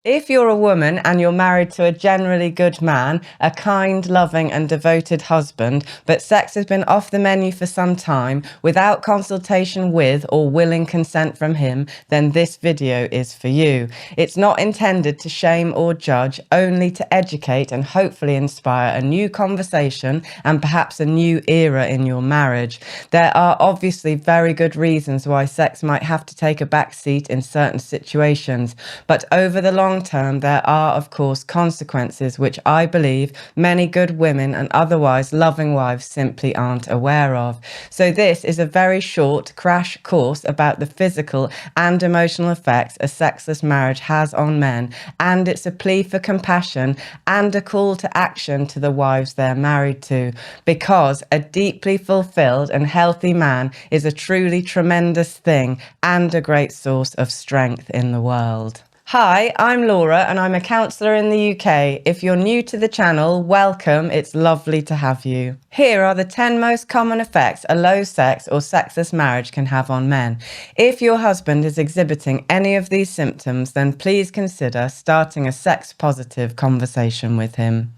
If you're a woman and you're married to a generally good man, a kind, loving, and devoted husband, but sex has been off the menu for some time without consultation with or willing consent from him, then this video is for you. It's not intended to shame or judge, only to educate and hopefully inspire a new conversation and perhaps a new era in your marriage. There are obviously very good reasons why sex might have to take a back seat in certain situations, but over the long term, there are, of course, consequences which I believe many good women and otherwise loving wives simply aren't aware of. So this is a very short crash course about the physical and emotional effects a sexless marriage has on men, and it's a plea for compassion and a call to action to the wives they're married to, because a deeply fulfilled and healthy man is a truly tremendous thing and a great source of strength in the world. Hi, I'm Laura and I'm a counsellor in the UK. If you're new to the channel, welcome, it's lovely to have you. Here are the 10 most common effects a low sex or sexless marriage can have on men. If your husband is exhibiting any of these symptoms, then please consider starting a sex-positive conversation with him.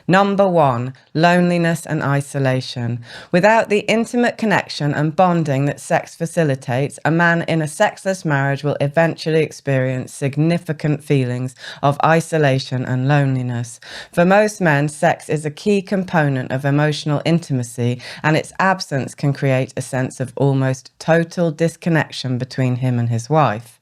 Number 1, loneliness and isolation. Without the intimate connection and bonding that sex facilitates, a man in a sexless marriage will eventually experience significant feelings of isolation and loneliness. For most men, sex is a key component of emotional intimacy, and its absence can create a sense of almost total disconnection between him and his wife.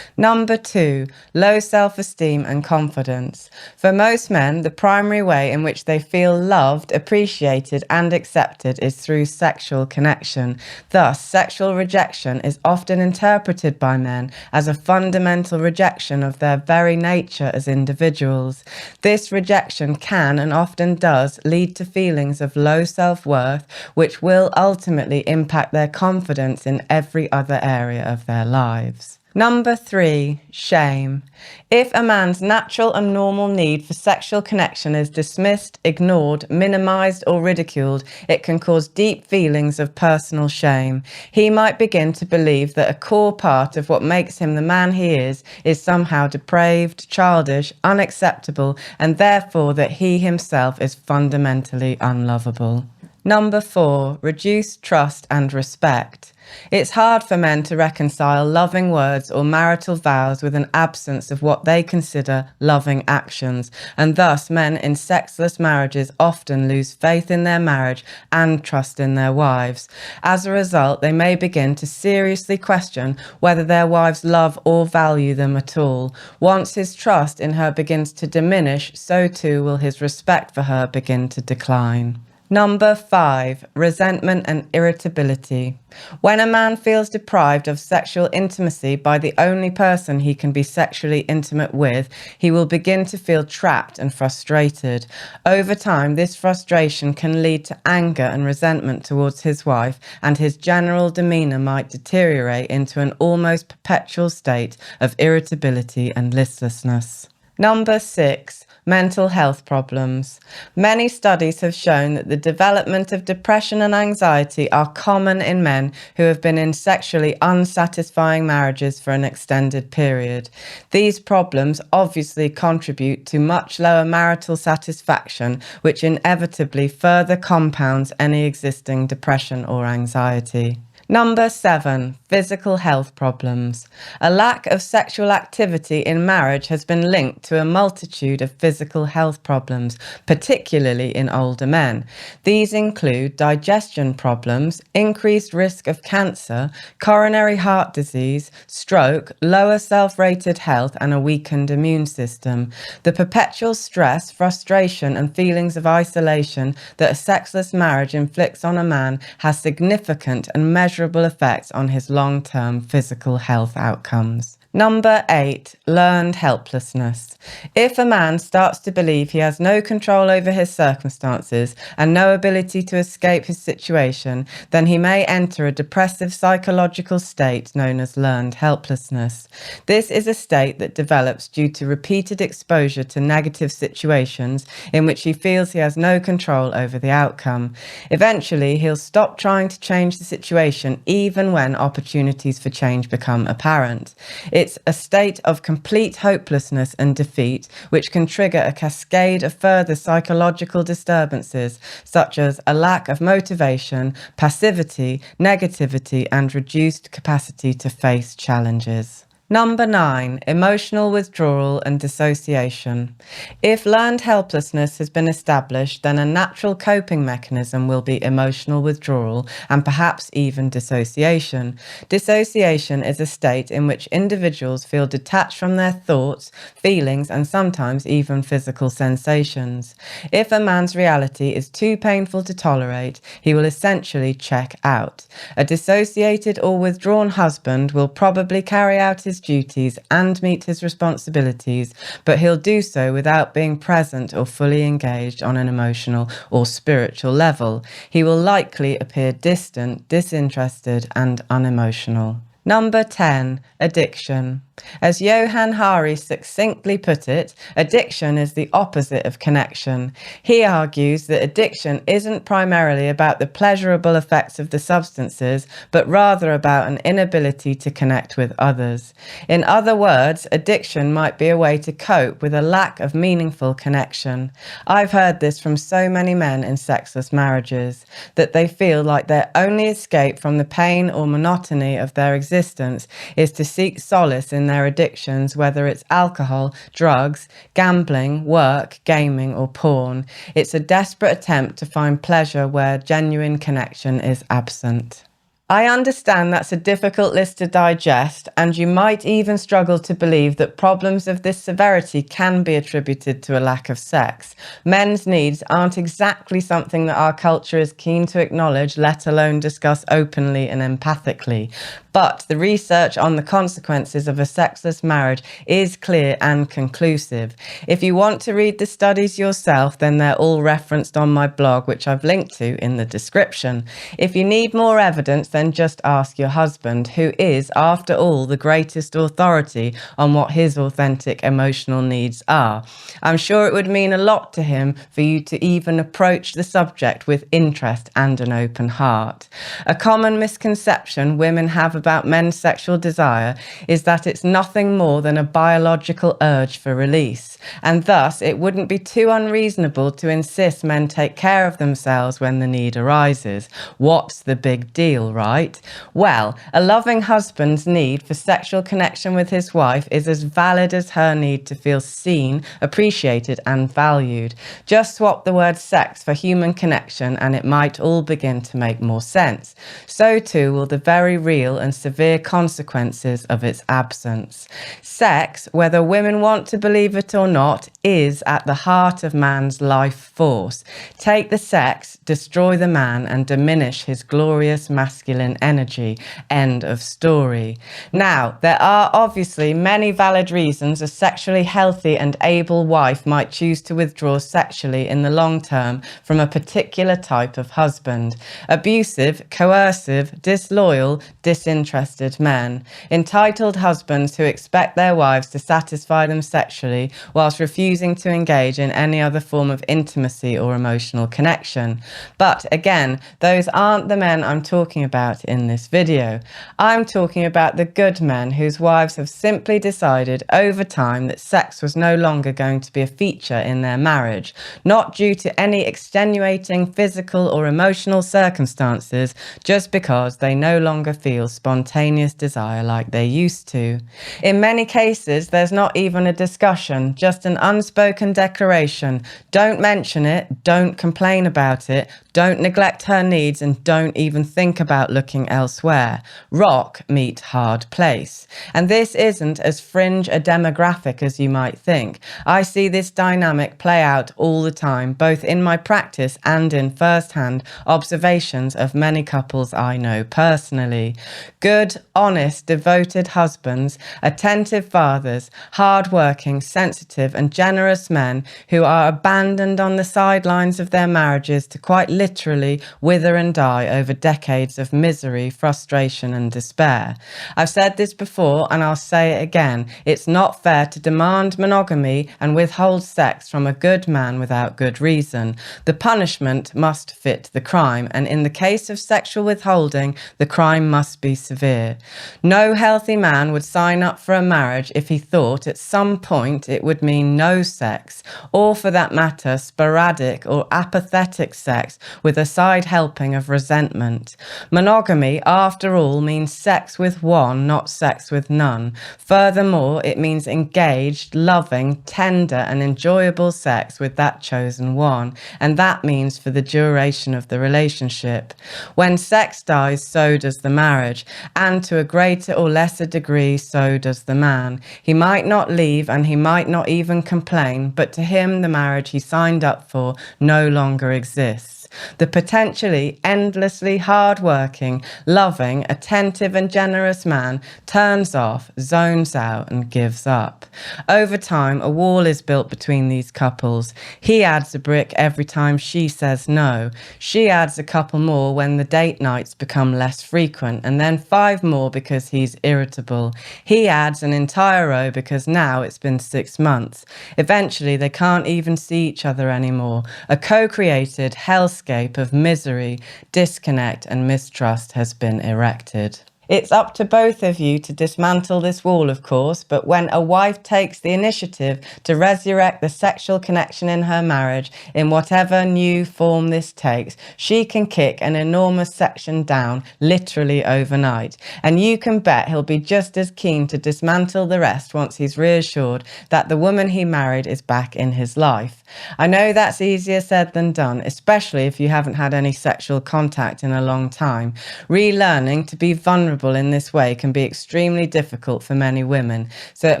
Number 2, low self-esteem and confidence. For most men, the primary way in which they feel loved, appreciated, and accepted is through sexual connection. Thus, sexual rejection is often interpreted by men as a fundamental rejection of their very nature as individuals. This rejection can and often does lead to feelings of low self-worth, which will ultimately impact their confidence in every other area of their lives. Number 3, shame. If a man's natural and normal need for sexual connection is dismissed, ignored, minimized, or ridiculed, it can cause deep feelings of personal shame. He might begin to believe that a core part of what makes him the man he is somehow depraved, childish, unacceptable, and therefore that he himself is fundamentally unlovable. Number 4, reduced trust and respect. It's hard for men to reconcile loving words or marital vows with an absence of what they consider loving actions, and thus men in sexless marriages often lose faith in their marriage and trust in their wives. As a result, they may begin to seriously question whether their wives love or value them at all. Once his trust in her begins to diminish, so too will his respect for her begin to decline. Number 5, resentment and irritability. When a man feels deprived of sexual intimacy by the only person he can be sexually intimate with, he will begin to feel trapped and frustrated. Over time, this frustration can lead to anger and resentment towards his wife, and his general demeanor might deteriorate into an almost perpetual state of irritability and listlessness. Number 6, mental health problems. Many studies have shown that the development of depression and anxiety are common in men who have been in sexually unsatisfying marriages for an extended period. These problems obviously contribute to much lower marital satisfaction, which inevitably further compounds any existing depression or anxiety. Number 7, physical health problems. A lack of sexual activity in marriage has been linked to a multitude of physical health problems, particularly in older men. These include digestion problems, increased risk of cancer, coronary heart disease, stroke, lower self-rated health, and a weakened immune system. The perpetual stress, frustration, and feelings of isolation that a sexless marriage inflicts on a man has significant and measurable effects on his long-term physical health outcomes. Number 8, learned helplessness. If a man starts to believe he has no control over his circumstances and no ability to escape his situation, then he may enter a depressive psychological state known as learned helplessness. This is a state that develops due to repeated exposure to negative situations in which he feels he has no control over the outcome. Eventually, he'll stop trying to change the situation even when opportunities for change become apparent. It's a state of complete hopelessness and defeat, which can trigger a cascade of further psychological disturbances, such as a lack of motivation, passivity, negativity, and reduced capacity to face challenges. Number 9, emotional withdrawal and dissociation. If learned helplessness has been established, then a natural coping mechanism will be emotional withdrawal and perhaps even dissociation. Dissociation is a state in which individuals feel detached from their thoughts, feelings, and sometimes even physical sensations. If a man's reality is too painful to tolerate, he will essentially check out. A dissociated or withdrawn husband will probably carry out his duties and meet his responsibilities, but he'll do so without being present or fully engaged on an emotional or spiritual level. He will likely appear distant, disinterested, and unemotional. Number 10, addiction. As Johann Hari succinctly put it, addiction is the opposite of connection. He argues that addiction isn't primarily about the pleasurable effects of the substances, but rather about an inability to connect with others. In other words, addiction might be a way to cope with a lack of meaningful connection. I've heard this from so many men in sexless marriages, that they feel like their only escape from the pain or monotony of their existence is to seek solace in their addictions, whether it's alcohol, drugs, gambling, work, gaming, or porn. It's a desperate attempt to find pleasure where genuine connection is absent. I understand that's a difficult list to digest, and you might even struggle to believe that problems of this severity can be attributed to a lack of sex. Men's needs aren't exactly something that our culture is keen to acknowledge, let alone discuss openly and empathically. But the research on the consequences of a sexless marriage is clear and conclusive. If you want to read the studies yourself, then they're all referenced on my blog, which I've linked to in the description. If you need more evidence, then just ask your husband, who is, after all, the greatest authority on what his authentic emotional needs are. I'm sure it would mean a lot to him for you to even approach the subject with interest and an open heart. A common misconception women have about men's sexual desire is that it's nothing more than a biological urge for release, and thus it wouldn't be too unreasonable to insist men take care of themselves when the need arises. What's the big deal, right? Well, a loving husband's need for sexual connection with his wife is as valid as her need to feel seen, appreciated, and valued. Just swap the word sex for human connection and it might all begin to make more sense. So too will the very real and severe consequences of its absence. Sex, whether women want to believe it or not, is at the heart of man's life force. Take the sex, destroy the man, and diminish his glorious masculine energy. End of story. Now, there are obviously many valid reasons a sexually healthy and able wife might choose to withdraw sexually in the long term from a particular type of husband. Abusive, coercive, disloyal, disinterested men. Entitled husbands who expect their wives to satisfy them sexually whilst refusing to engage in any other form of intimacy or emotional connection. But again, those aren't the men I'm talking about in this video. I'm talking about the good men whose wives have simply decided over time that sex was no longer going to be a feature in their marriage, not due to any extenuating physical or emotional circumstances, just because they no longer feel spontaneous desire like they used to. In many cases, there's not even a discussion, just an unspoken declaration. Don't mention it, don't complain about it, don't neglect her needs, and don't even think about looking elsewhere. Rock meet hard place. And this isn't as fringe a demographic as you might think. I see this dynamic play out all the time, both in my practice and in first-hand observations of many couples I know personally. Good, honest, devoted husbands, attentive fathers, hard-working, sensitive, and generous men who are abandoned on the sidelines of their marriages to quite literally wither and die over decades of misery, frustration, and despair. I've said this before and I'll say it again. It's not fair to demand monogamy and withhold sex from a good man without good reason. The punishment must fit the crime, and in the case of sexual withholding, the crime must be severe. No healthy man would sign up for a marriage if he thought at some point it would mean no sex, or for that matter, sporadic or apathetic sex with a side helping of resentment. Monogamy, after all, means sex with one, not sex with none. Furthermore, it means engaged, loving, tender, and enjoyable sex with that chosen one, and that means for the duration of the relationship. When sex dies, so does the marriage, and to a greater or lesser degree, so does the man. He might not leave and he might not even complain, but to him the marriage he signed up for no longer exists. The potentially endlessly hard-working, loving, attentive and generous man turns off, zones out and gives up. Over time, a wall is built between these couples. He adds a brick every time she says no. She adds a couple more when the date nights become less frequent, and then 5 more because he's irritable. He adds an entire row because now it's been 6 months. Eventually, they can't even see each other anymore. A co-created hellscape of misery, disconnect, and mistrust has been erected. It's up to both of you to dismantle this wall, of course, but when a wife takes the initiative to resurrect the sexual connection in her marriage, in whatever new form this takes, she can kick an enormous section down, literally overnight. And you can bet he'll be just as keen to dismantle the rest once he's reassured that the woman he married is back in his life. I know that's easier said than done, especially if you haven't had any sexual contact in a long time. Relearning to be vulnerable in this way can be extremely difficult for many women, so it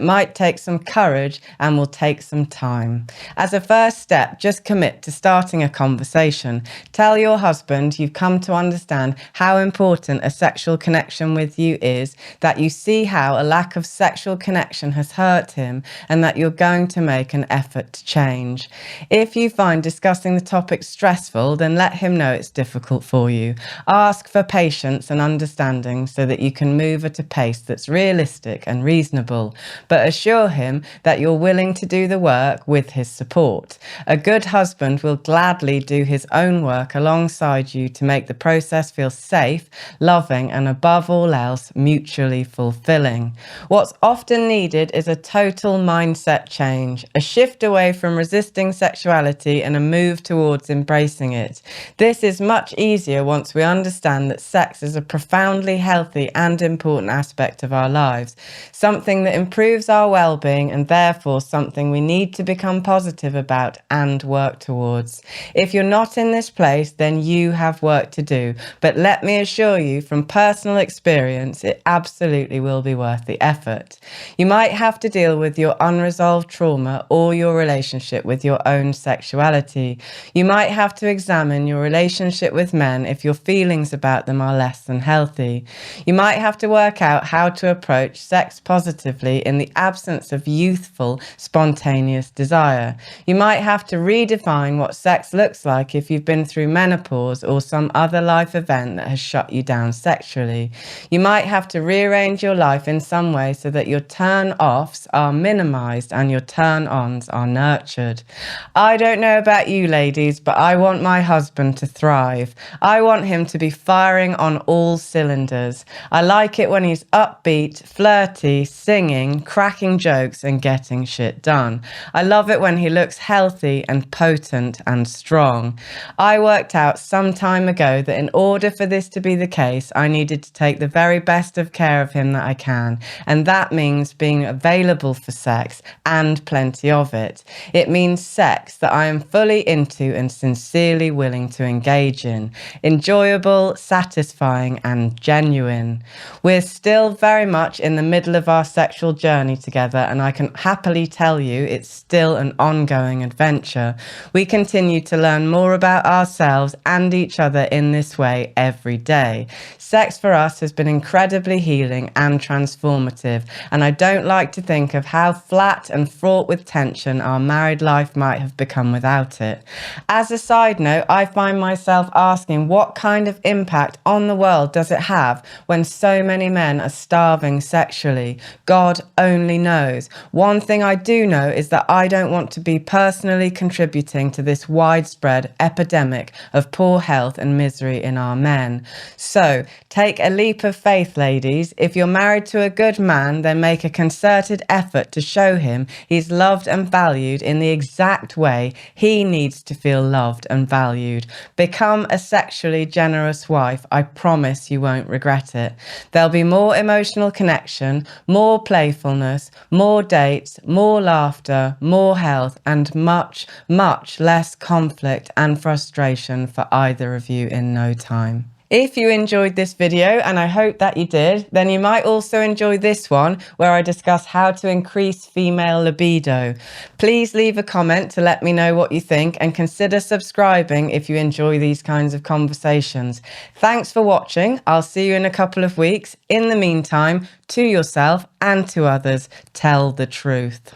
might take some courage and will take some time. As a first step, just commit to starting a conversation. Tell your husband you've come to understand how important a sexual connection with you is, that you see how a lack of sexual connection has hurt him, and that you're going to make an effort to change. If you find discussing the topic stressful, then let him know it's difficult for you. Ask for patience and understanding so that you can move at a pace that's realistic and reasonable, but assure him that you're willing to do the work with his support. A good husband will gladly do his own work alongside you to make the process feel safe, loving, and above all else, mutually fulfilling. What's often needed is a total mindset change, a shift away from resisting sexuality and a move towards embracing it. This is much easier once we understand that sex is a profoundly healthy and important aspect of our lives, something that improves our well-being and therefore something we need to become positive about and work towards. If you're not in this place, then you have work to do, but let me assure you from personal experience, it absolutely will be worth the effort. You might have to deal with your unresolved trauma or your relationship with your own sexuality. You might have to examine your relationship with men if your feelings about them are less than healthy. You might have to work out how to approach sex positively in the absence of youthful, spontaneous desire. You might have to redefine what sex looks like if you've been through menopause or some other life event that has shut you down sexually. You might have to rearrange your life in some way so that your turn-offs are minimized and your turn-ons are nurtured. I don't know about you ladies, but I want my husband to thrive. I want him to be firing on all cylinders. I like it when he's upbeat, flirty, singing, cracking jokes and getting shit done. I love it when he looks healthy and potent and strong. I worked out some time ago that in order for this to be the case, I needed to take the very best of care of him that I can, and that means being available for sex and plenty of it. It means sex that I am fully into and sincerely willing to engage in, enjoyable, satisfying and genuine. in. We're still very much in the middle of our sexual journey together, and I can happily tell you it's still an ongoing adventure. We continue to learn more about ourselves and each other in this way every day. Sex for us has been incredibly healing and transformative, and I don't like to think of how flat and fraught with tension our married life might have become without it. As a side note, I find myself asking what kind of impact on the world does it have when so many men are starving sexually? God only knows. One thing I do know is that I don't want to be personally contributing to this widespread epidemic of poor health and misery in our men. So, take a leap of faith, ladies. If you're married to a good man, then make a concerted effort to show him he's loved and valued in the exact way he needs to feel loved and valued. Become a sexually generous wife. I promise you won't regret it. There'll be more emotional connection, more playfulness, more dates, more laughter, more health, and much, much less conflict and frustration for either of you in no time. If you enjoyed this video, and I hope that you did, then you might also enjoy this one where I discuss how to increase female libido. Please leave a comment to let me know what you think, and consider subscribing if you enjoy these kinds of conversations. Thanks for watching. I'll see you in a couple of weeks. In the meantime, to yourself and to others, tell the truth.